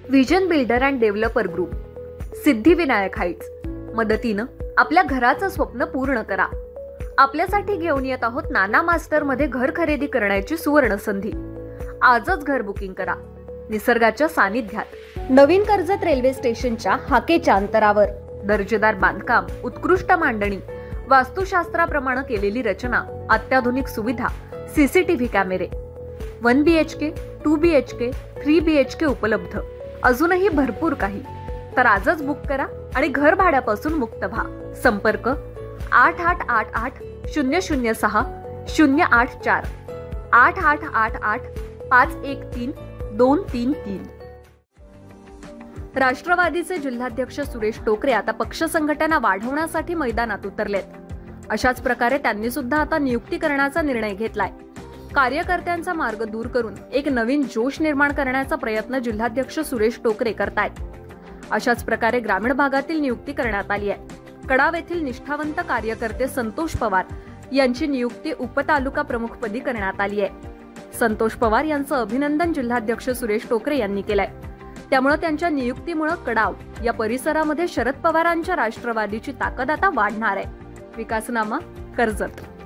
Vision builder and developer group, Siddhivinayak Heights मदतीनं आपल्या घराचं स्वप्न पूर्ण करा. आपल्यासाठी घेऊन येत आहोत नाना मास्टर मध्ये घर खरेदी करण्याची सुवर्ण संधी. आजच घर बुकिंग करा. निसर्गाच्या सानिध्यात, नवीन कर्जत रेल्वे स्टेशनच्या हाकेच्या अंतरावर. दर्जेदार बांधकाम, उत्कृष्ट मांडणी, वास्तुशास्त्राप्रमाणे केलेली रचना, अत्याधुनिक सुविधा, सीसीटीव्ही कॅमेरे. 1 BHK, 2 BHK, 3 BHK उपलब्ध. अजूनही भरपूर काही. तर आजच बुक करा आणि घर भाड्यापासून मुक्त व्हा. संपर्क 8888 006 084 8888 513 233. राष्ट्रवादीचे जिल्हाध्यक्ष सुरेश टोकरे आता पक्ष संघटना वाढवण्यासाठी मैदानात उतरलेत. अशाच प्रकारे त्यांनी सुद्धा आता नियुक्ती करण्याचा निर्णय घेतलाय. कार्यकर्त्यांचा मार्ग दूर करून एक नवीन जोश निर्माण करण्याचा प्रयत्न जिल्हाध्यक्ष सुरेश टोकरे करतायत. अशाच प्रकारे ग्रामीण भागातील नियुक्ती करण्यात आली आहे. कडाव येथील निष्ठावंत कार्यकर्ते संतोष पवार यांची नियुक्ती उपतालुका प्रमुखपदी करण्यात आली आहे. संतोष पवार यांचं अभिनंदन जिल्हाध्यक्ष सुरेश टोकरे यांनी केलंय. त्यामुळे त्यांच्या नियुक्तीमुळे कडाव या परिसरामध्ये शरद पवारांच्या राष्ट्रवादीची ताकद आता वाढणार आहे. विकासनामा, कर्जत.